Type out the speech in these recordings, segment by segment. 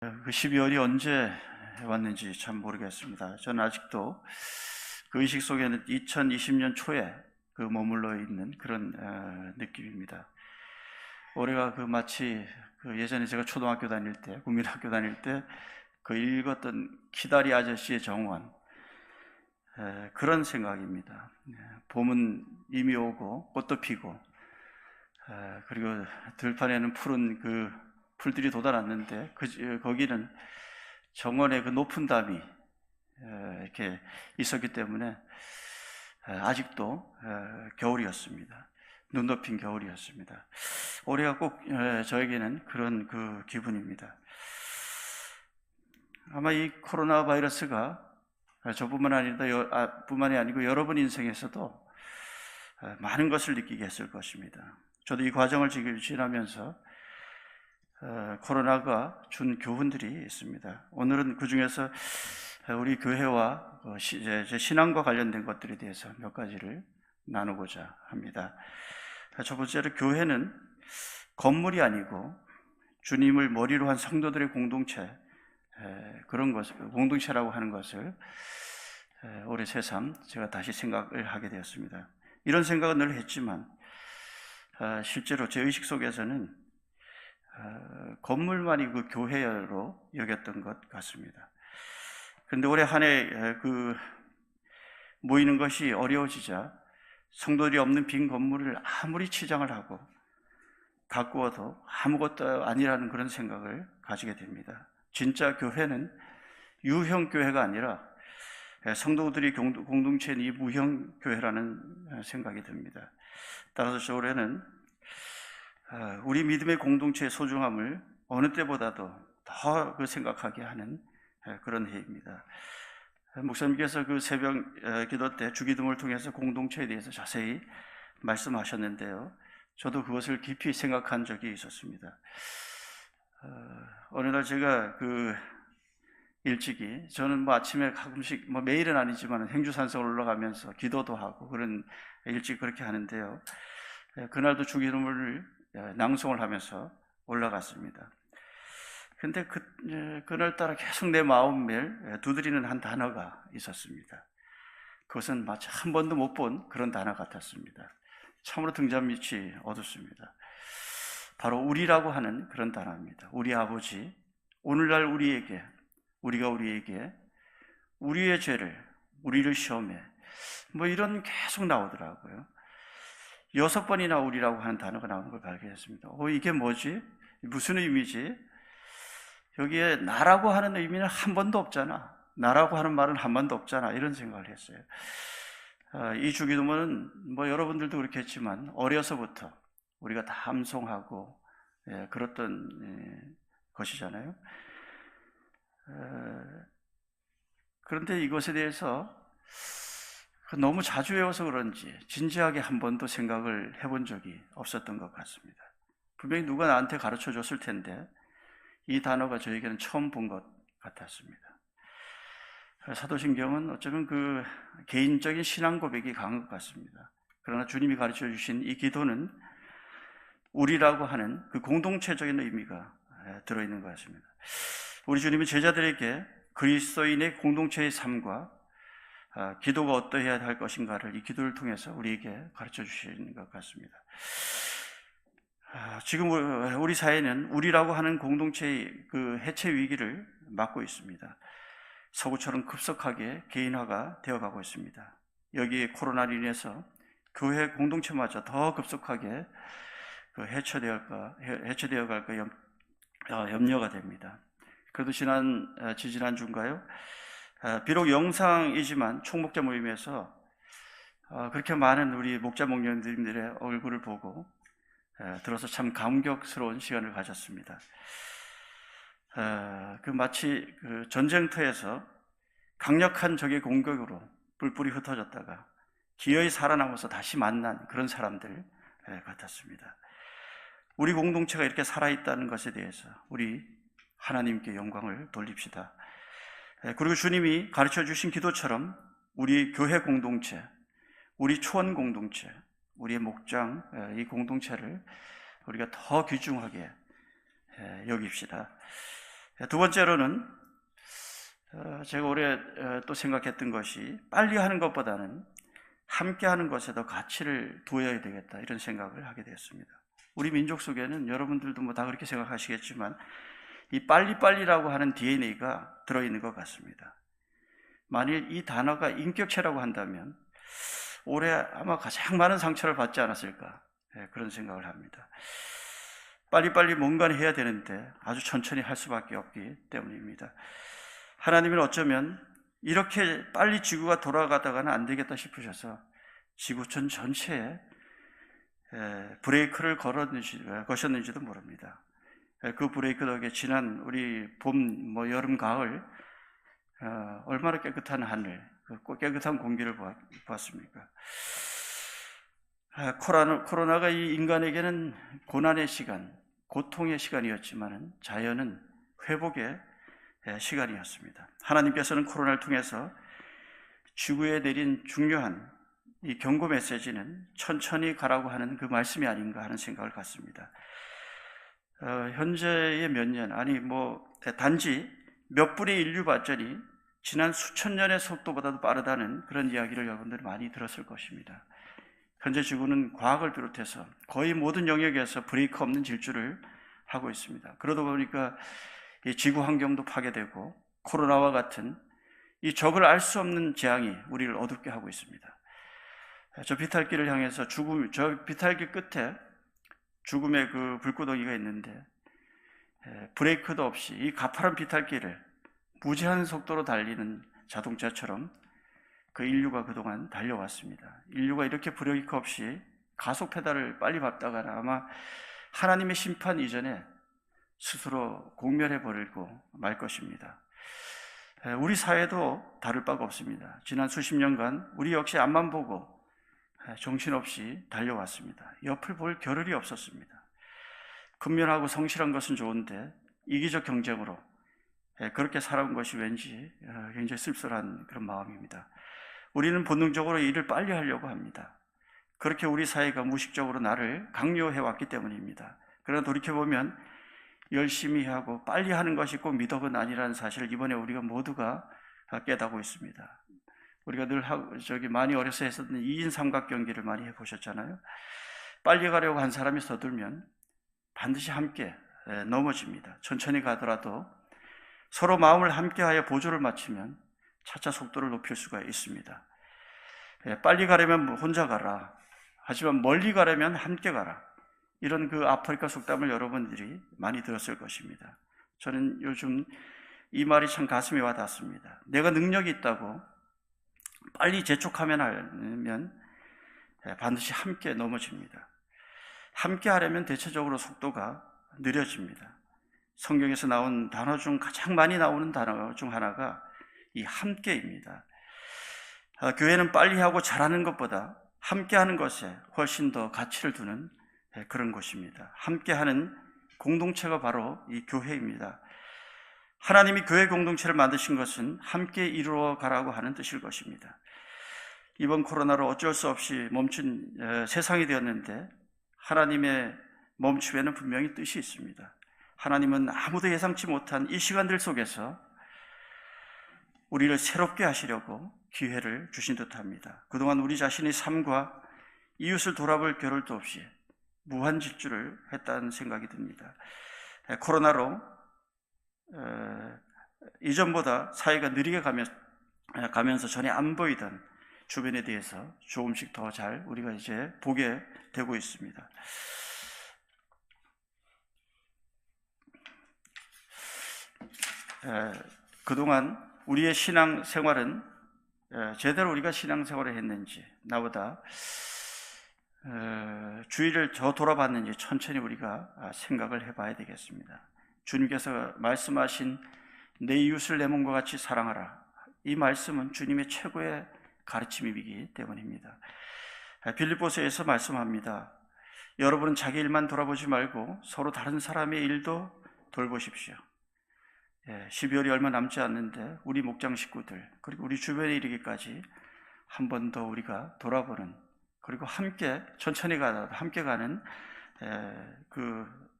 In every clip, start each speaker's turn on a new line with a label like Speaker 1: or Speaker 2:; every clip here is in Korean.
Speaker 1: 그 12월이 언제 왔는지 참 모르겠습니다. 저는 아직도 그 의식 속에는 2020년 초에 그 머물러 있는 그런 느낌입니다. 올해가 그 마치 그 예전에 제가 초등학교 다닐 때, 국민학교 다닐 때 그 읽었던 키다리 아저씨의 정원, 그런 생각입니다. 봄은 이미 오고 꽃도 피고, 그리고 들판에는 푸른 그 풀들이 돋아났는데 거기는 정원의 그 높은 담이 이렇게 있었기 때문에 아직도 겨울이었습니다. 눈 덮인 겨울이었습니다. 올해가 꼭 저에게는 그런 그 기분입니다. 아마 이 코로나 바이러스가 뿐만이 아니고 여러분 인생에서도 많은 것을 느끼게 했을 것입니다. 저도 이 과정을 지나면서 코로나가 준 교훈들이 있습니다. 오늘은 그 중에서 우리 교회와 제 신앙과 관련된 것들에 대해서 몇 가지를 나누고자 합니다. 첫 번째로, 교회는 건물이 아니고 주님을 머리로 한 성도들의 공동체, 그런 것을 공동체라고 하는 것을 올해 새삼 제가 다시 생각을 하게 되었습니다. 이런 생각은 늘 했지만 실제로 제 의식 속에서는 건물만이 그 교회로 여겼던 것 같습니다. 그런데 올해 한 해 그 모이는 것이 어려워지자 성도들이 없는 빈 건물을 아무리 치장을 하고 가꾸어도 아무것도 아니라는 그런 생각을 가지게 됩니다. 진짜 교회는 유형 교회가 아니라 성도들이 공동체인 이 무형 교회라는 생각이 듭니다. 따라서 올해는 우리 믿음의 공동체의 소중함을 어느 때보다도 더 그 생각하게 하는 그런 해입니다. 목사님께서 그 새벽 기도 때 주기도문을 통해서 공동체에 대해서 자세히 말씀하셨는데요, 저도 그것을 깊이 생각한 적이 있었습니다. 어느 날 제가 그 일찍이, 저는 아침에 가끔씩 매일은 아니지만 행주산성을 올라가면서 기도도 하고 그런 일찍 그렇게 하는데요, 그날도 주기도문을 낭송을 하면서 올라갔습니다. 근데 그날따라 계속 내 마음을 두드리는 한 단어가 있었습니다. 그것은 마치 한 번도 못 본 그런 단어 같았습니다. 참으로 등잔 밑이 어둡습니다. 바로 우리라고 하는 그런 단어입니다. 우리 아버지, 오늘날 우리가 우리에게 우리의 죄를, 우리를 시험해, 이런 계속 나오더라고요. 6번이나 우리라고 하는 단어가 나오는 걸 발견했습니다. 이게 뭐지? 무슨 의미지? 여기에 나라고 하는 의미는 한 번도 없잖아, 나라고 하는 말은 한 번도 없잖아, 이런 생각을 했어요. 이 주기도문은 여러분들도 그렇겠지만 어려서부터 우리가 다 암송하고 그랬던 것이잖아요. 그런데 이것에 대해서 너무 자주 외워서 그런지 진지하게 한 번도 생각을 해본 적이 없었던 것 같습니다. 분명히 누가 나한테 가르쳐 줬을 텐데 이 단어가 저에게는 처음 본 것 같았습니다. 사도신경은 어쩌면 그 개인적인 신앙 고백이 강한 것 같습니다. 그러나 주님이 가르쳐 주신 이 기도는 우리라고 하는 그 공동체적인 의미가 들어있는 것 같습니다. 우리 주님이 제자들에게 그리스도인의 공동체의 삶과 기도가 어떠해야 할 것인가를 이 기도를 통해서 우리에게 가르쳐 주시는 것 같습니다. 지금 우리 사회는 우리라고 하는 공동체의 그 해체 위기를 맞고 있습니다. 서구처럼 급속하게 개인화가 되어가고 있습니다. 여기에 코로나로 인해서 교회 공동체마저 더 급속하게 그 해체되어 갈까 염려가 됩니다. 그래도 지지난주인가요? 비록 영상이지만 총목자 모임에서 그렇게 많은 우리 목자 목녀님들의 얼굴을 보고 들어서 참 감격스러운 시간을 가졌습니다. 마치 그 전쟁터에서 강력한 적의 공격으로 뿔뿔이 흩어졌다가 기어이 살아남아서 다시 만난 그런 사람들 같았습니다. 우리 공동체가 이렇게 살아있다는 것에 대해서 우리 하나님께 영광을 돌립시다. 그리고 주님이 가르쳐 주신 기도처럼 우리 교회 공동체, 우리 초원 공동체, 우리의 목장, 이 공동체를 우리가 더 귀중하게 여깁시다. 두 번째로는 제가 올해 또 생각했던 것이 빨리 하는 것보다는 함께 하는 것에 더 가치를 두어야 되겠다, 이런 생각을 하게 되었습니다. 우리 민족 속에는 여러분들도 뭐 다 그렇게 생각하시겠지만 이 빨리빨리라고 하는 DNA가 들어있는 것 같습니다. 만일 이 단어가 인격체라고 한다면 올해 아마 가장 많은 상처를 받지 않았을까, 그런 생각을 합니다. 빨리빨리 뭔가를 해야 되는데 아주 천천히 할 수밖에 없기 때문입니다. 하나님은 어쩌면 이렇게 빨리 지구가 돌아가다가는 안 되겠다 싶으셔서 지구촌 전체에 브레이크를 거셨는지도 모릅니다. 그 브레이크 덕에 지난 우리 봄, 여름, 가을 얼마나 깨끗한 하늘, 깨끗한 공기를 보았습니까? 코로나가 이 인간에게는 고난의 시간, 고통의 시간이었지만 자연은 회복의 시간이었습니다. 하나님께서는 코로나를 통해서 지구에 내린 중요한 이 경고 메시지는 천천히 가라고 하는 그 말씀이 아닌가 하는 생각을 갖습니다. 현재의 몇 년, 단지 몇 불의 인류 발전이 지난 수천 년의 속도보다도 빠르다는 그런 이야기를 여러분들이 많이 들었을 것입니다. 현재 지구는 과학을 비롯해서 거의 모든 영역에서 브레이크 없는 질주를 하고 있습니다. 그러다 보니까 이 지구 환경도 파괴되고 코로나와 같은 이 적을 알 수 없는 재앙이 우리를 어둡게 하고 있습니다. 저 비탈길을 향해서 저 비탈길 끝에 죽음의 그 불구덩이가 있는데 브레이크도 없이 이 가파른 비탈길을 무제한 속도로 달리는 자동차처럼 그 인류가 그동안 달려왔습니다. 인류가 이렇게 브레이크 없이 가속 페달을 빨리 밟다가는 아마 하나님의 심판 이전에 스스로 공멸해버리고 말 것입니다. 우리 사회도 다를 바가 없습니다. 지난 수십 년간 우리 역시 앞만 보고 정신없이 달려왔습니다. 옆을 볼 겨를이 없었습니다. 근면하고 성실한 것은 좋은데 이기적 경쟁으로 그렇게 살아온 것이 왠지 굉장히 씁쓸한 그런 마음입니다. 우리는 본능적으로 일을 빨리 하려고 합니다. 그렇게 우리 사회가 무의식적으로 나를 강요해왔기 때문입니다. 그러나 돌이켜보면 열심히 하고 빨리 하는 것이 꼭 미덕은 아니라는 사실을 이번에 우리가 모두가 깨닫고 있습니다. 우리가 늘 많이 어려서 했었던 2인 삼각 경기를 많이 해보셨잖아요. 빨리 가려고 한 사람이 서둘면 반드시 함께 넘어집니다. 천천히 가더라도 서로 마음을 함께하여 보조를 맞추면 차차 속도를 높일 수가 있습니다. 빨리 가려면 혼자 가라. 하지만 멀리 가려면 함께 가라. 이런 그 아프리카 속담을 여러분들이 많이 들었을 것입니다. 저는 요즘 이 말이 참 가슴에 와닿습니다. 내가 능력이 있다고 빨리 재촉하면 반드시 함께 넘어집니다. 함께 하려면 대체적으로 속도가 느려집니다. 성경에서 나온 단어 중 가장 많이 나오는 단어 중 하나가 이 함께입니다. 교회는 빨리 하고 잘하는 것보다 함께 하는 것에 훨씬 더 가치를 두는 그런 곳입니다. 함께하는 공동체가 바로 이 교회입니다. 하나님이 교회 공동체를 만드신 것은 함께 이루어 가라고 하는 뜻일 것입니다. 이번 코로나로 어쩔 수 없이 멈춘 세상이 되었는데 하나님의 멈춤에는 분명히 뜻이 있습니다. 하나님은 아무도 예상치 못한 이 시간들 속에서 우리를 새롭게 하시려고 기회를 주신 듯합니다. 그동안 우리 자신의 삶과 이웃을 돌아볼 겨를도 없이 무한 질주를 했다는 생각이 듭니다. 코로나로 이전보다 사회가 느리게 가면서 전에 안 보이던 주변에 대해서 조금씩 더 잘 우리가 이제 보게 되고 있습니다. 그동안 우리의 신앙생활은 제대로 우리가 신앙생활을 했는지, 나보다 주위를 더 돌아봤는지 천천히 우리가 생각을 해봐야 되겠습니다. 주님께서 말씀하신 내 이웃을 내 몸과 같이 사랑하라, 이 말씀은 주님의 최고의 가르침이기 때문입니다. 빌립보서에서 말씀합니다. 여러분은 자기 일만 돌아보지 말고 서로 다른 사람의 일도 돌보십시오. 12월이 얼마 남지 않는데 우리 목장 식구들 그리고 우리 주변에 이르기까지 한 번 더 우리가 돌아보는, 그리고 함께 천천히 함께 가는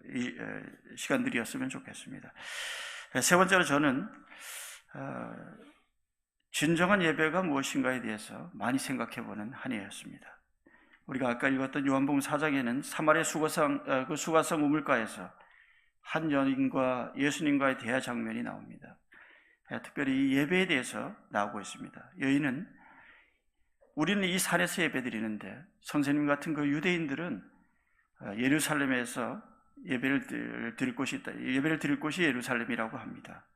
Speaker 1: 이 시간들이었으면 좋겠습니다. 세 번째로 저는 진정한 예배가 무엇인가에 대해서 많이 생각해보는 한 해였습니다. 우리가 아까 읽었던 요한복음 4장에는 사마리아 수가성 우물가에서 한 여인과 예수님과의 대화 장면이 나옵니다. 특별히 이 예배에 대해서 나오고 있습니다. 여인은 우리는 이 산에서 예배드리는데 선생님 같은 그 유대인들은 예루살렘에서 예배를 드릴 곳이 있다. 예배를 드릴 곳이 예루살렘이라고 합니다.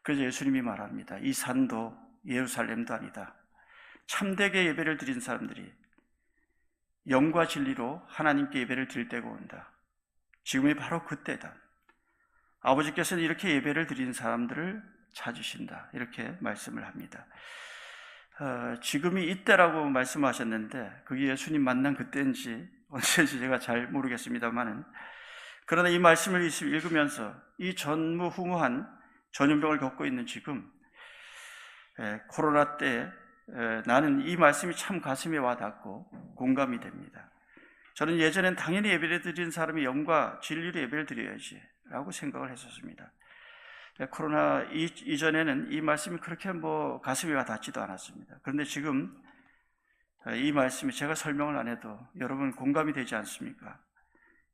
Speaker 1: 그래서 예수님이 말합니다. 이 산도 예루살렘도 아니다. 참되게 예배를 드린 사람들이 영과 진리로 하나님께 예배를 드릴 때가 온다. 지금이 바로 그때다. 아버지께서는 이렇게 예배를 드리는 사람들을 찾으신다. 이렇게 말씀을 합니다. 지금이 이때라고 말씀하셨는데 그게 예수님 만난 그때인지 언제인지 제가 잘 모르겠습니다만은, 그러나 이 말씀을 읽으면서 이 전무후무한 전염병을 겪고 있는 지금 코로나 때 나는 이 말씀이 참 가슴에 와닿고 공감이 됩니다. 저는 예전엔 당연히 예배를 드리는 사람이 영과 진리로 예배를 드려야지 라고 생각을 했었습니다. 코로나 이전에는 이 말씀이 그렇게 가슴에 와닿지도 않았습니다. 그런데 지금 이 말씀이 제가 설명을 안 해도 여러분 공감이 되지 않습니까?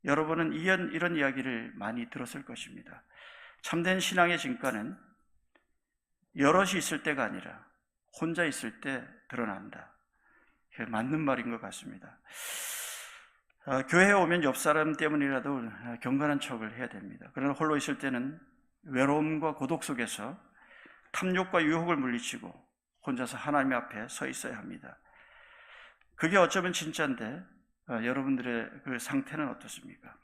Speaker 1: 여러분은 이런 이야기를 많이 들었을 것입니다. 참된 신앙의 진가는 여럿이 있을 때가 아니라 혼자 있을 때 드러난다. 맞는 말인 것 같습니다. 교회에 오면 옆 사람 때문이라도 경건한 척을 해야 됩니다. 그러나 홀로 있을 때는 외로움과 고독 속에서 탐욕과 유혹을 물리치고 혼자서 하나님 앞에 서 있어야 합니다. 그게 어쩌면 진짜인데 여러분들의 그 상태는 어떻습니까?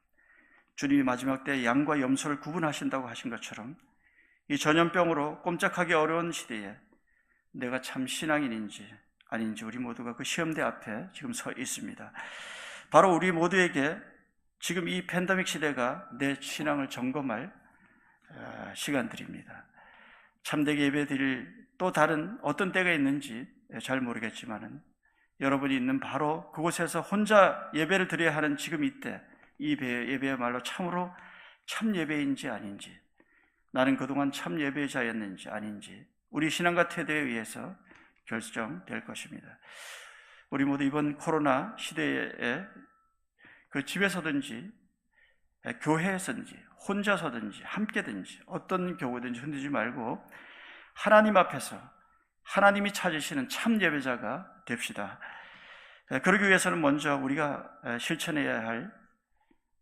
Speaker 1: 주님이 마지막 때 양과 염소를 구분하신다고 하신 것처럼 이 전염병으로 꼼짝하기 어려운 시대에 내가 참 신앙인인지 아닌지 우리 모두가 그 시험대 앞에 지금 서 있습니다. 바로 우리 모두에게 지금 이 팬데믹 시대가 내 신앙을 점검할 시간들입니다. 참되게 예배드릴 또 다른 어떤 때가 있는지 잘 모르겠지만은 여러분이 있는 바로 그곳에서 혼자 예배를 드려야 하는 지금 이때 이 예배야말로 참으로 참 예배인지 아닌지, 나는 그동안 참 예배자였는지 아닌지 우리 신앙과 태도에 의해서 결정될 것입니다. 우리 모두 이번 코로나 시대에 그 집에서든지 교회에서든지 혼자서든지 함께든지 어떤 경우든지 흔들지 말고 하나님 앞에서 하나님이 찾으시는 참 예배자가 됩시다. 그러기 위해서는 먼저 우리가 실천해야 할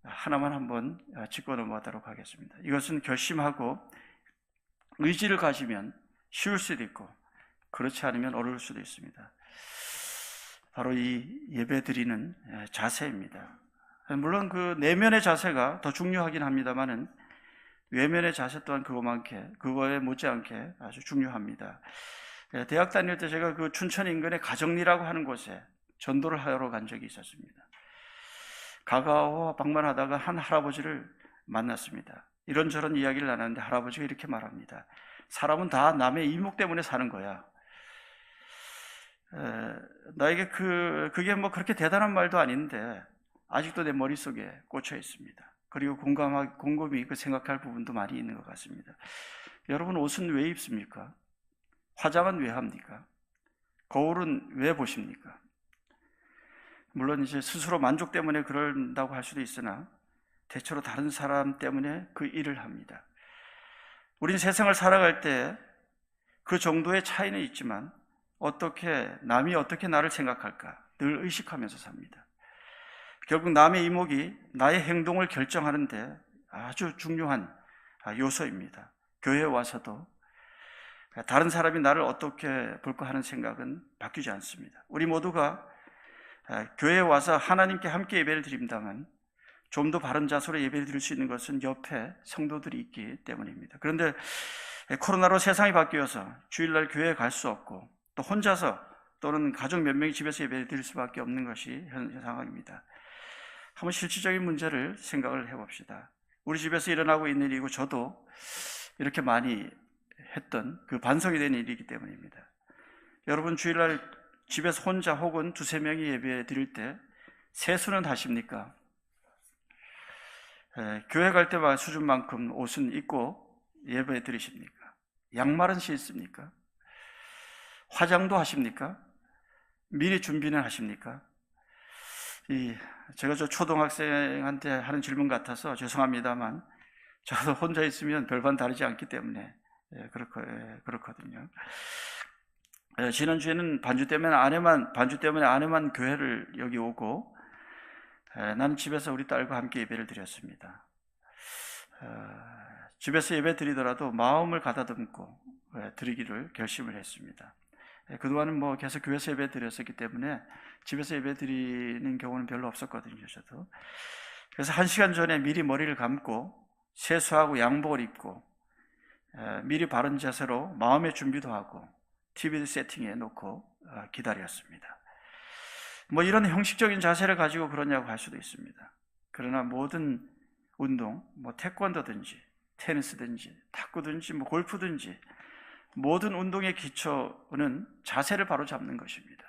Speaker 1: 하나만 한번 짚고 넘어가도록 하겠습니다. 이것은 결심하고 의지를 가지면 쉬울 수도 있고 그렇지 않으면 어려울 수도 있습니다. 바로 이 예배드리는 자세입니다. 물론 그 내면의 자세가 더 중요하긴 합니다만은 외면의 자세 또한 그거에 못지않게 아주 중요합니다. 대학 다닐 때 제가 그 춘천 인근의 가정리라고 하는 곳에 전도를 하러 간 적이 있었습니다. 가가와 방문하다가 한 할아버지를 만났습니다. 이런저런 이야기를 나눴는데 할아버지가 이렇게 말합니다. 사람은 다 남의 이목 때문에 사는 거야. 나에게 그게 그렇게 대단한 말도 아닌데 아직도 내 머릿속에 꽂혀 있습니다. 그리고 곰곰이 생각할 부분도 많이 있는 것 같습니다. 여러분, 옷은 왜 입습니까? 화장은 왜 합니까? 거울은 왜 보십니까? 물론 이제 스스로 만족 때문에 그런다고 할 수도 있으나 대체로 다른 사람 때문에 그 일을 합니다. 우린 세상을 살아갈 때 그 정도의 차이는 있지만 남이 어떻게 나를 생각할까 늘 의식하면서 삽니다. 결국 남의 이목이 나의 행동을 결정하는데 아주 중요한 요소입니다. 교회에 와서도 다른 사람이 나를 어떻게 볼까 하는 생각은 바뀌지 않습니다. 우리 모두가 교회에 와서 하나님께 함께 예배를 드린다면 좀 더 바른 자세로 예배를 드릴 수 있는 것은 옆에 성도들이 있기 때문입니다. 그런데 코로나로 세상이 바뀌어서 주일날 교회에 갈 수 없고 또 혼자서 또는 가족 몇 명이 집에서 예배를 드릴 수밖에 없는 것이 현 상황입니다. 한번 실질적인 문제를 생각을 해봅시다. 우리 집에서 일어나고 있는 일이고 저도 이렇게 많이 했던 그 반성이 된 일이기 때문입니다. 여러분, 주일날 집에서 혼자 혹은 두세 명이 예배 드릴 때 세수는 하십니까? 교회 갈 때만 수준만큼 옷은 입고 예배 드리십니까? 양말은 신습니까? 화장도 하십니까? 미리 준비는 하십니까? 제가 저 초등학생한테 하는 질문 같아서 죄송합니다만 저도 혼자 있으면 별반 다르지 않기 때문에 그렇거든요. 지난주에는 반주 때문에 아내만 교회를 여기 오고 나는 집에서 우리 딸과 함께 예배를 드렸습니다. 집에서 예배 드리더라도 마음을 가다듬고 드리기를 결심을 했습니다. 그동안은 계속 교회에서 예배 드렸었기 때문에 집에서 예배 드리는 경우는 별로 없었거든요, 저도. 그래서 1시간 전에 미리 머리를 감고 세수하고 양복을 입고 미리 바른 자세로 마음의 준비도 하고 TV 세팅해 놓고 기다렸습니다. 이런 형식적인 자세를 가지고 그러냐고 할 수도 있습니다. 그러나 모든 운동, 태권도든지 테니스든지 탁구든지 골프든지 모든 운동의 기초는 자세를 바로 잡는 것입니다.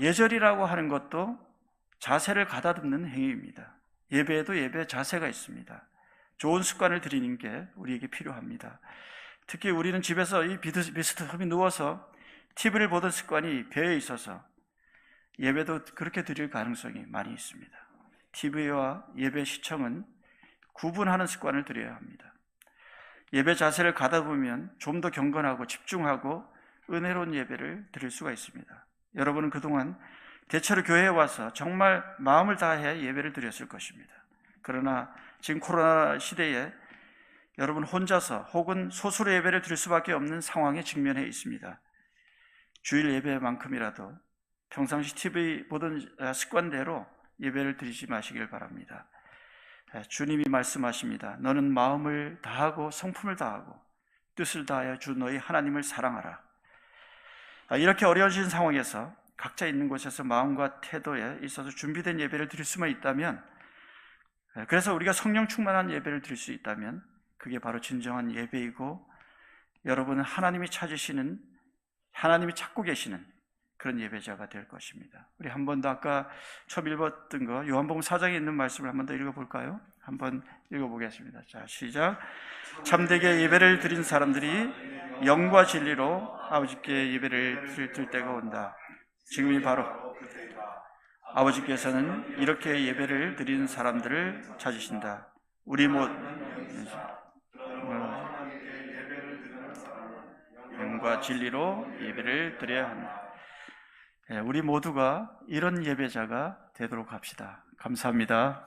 Speaker 1: 예절이라고 하는 것도 자세를 가다듬는 행위입니다. 예배에도 예배 자세가 있습니다. 좋은 습관을 들이는 게 우리에게 필요합니다. 특히 우리는 집에서 이 비스듬히 누워서 TV를 보던 습관이 배에 있어서 예배도 그렇게 드릴 가능성이 많이 있습니다. TV와 예배 시청은 구분하는 습관을 들여야 합니다. 예배 자세를 가다보면 좀 더 경건하고 집중하고 은혜로운 예배를 드릴 수가 있습니다. 여러분은 그동안 대체로 교회에 와서 정말 마음을 다해 예배를 드렸을 것입니다. 그러나 지금 코로나 시대에 여러분 혼자서 혹은 소수로 예배를 드릴 수밖에 없는 상황에 직면해 있습니다. 주일 예배만큼이라도 평상시 TV 보던 습관대로 예배를 드리지 마시길 바랍니다. 주님이 말씀하십니다. 너는 마음을 다하고 성품을 다하고 뜻을 다하여 주 너희 하나님을 사랑하라. 이렇게 어려워진 상황에서 각자 있는 곳에서 마음과 태도에 있어서 준비된 예배를 드릴 수만 있다면, 그래서 우리가 성령 충만한 예배를 드릴 수 있다면 그게 바로 진정한 예배이고 여러분은 하나님이 찾고 계시는 그런 예배자가 될 것입니다. 우리 한 번 더 아까 처음 읽었던 거 요한복음 4장에 있는 말씀을 한 번 더 읽어볼까요? 한번 읽어보겠습니다. 자, 시작. 참되게 예배를 드린 사람들이 영과 진리로 아버지께 예배를 드릴 때가 온다. 지금이 바로 아버지께서는 이렇게 예배를 드리는 사람들을 찾으신다. 우리 영과 진리로 예배를 드려야 한다. 우리 모두가 이런 예배자가 되도록 합시다. 감사합니다.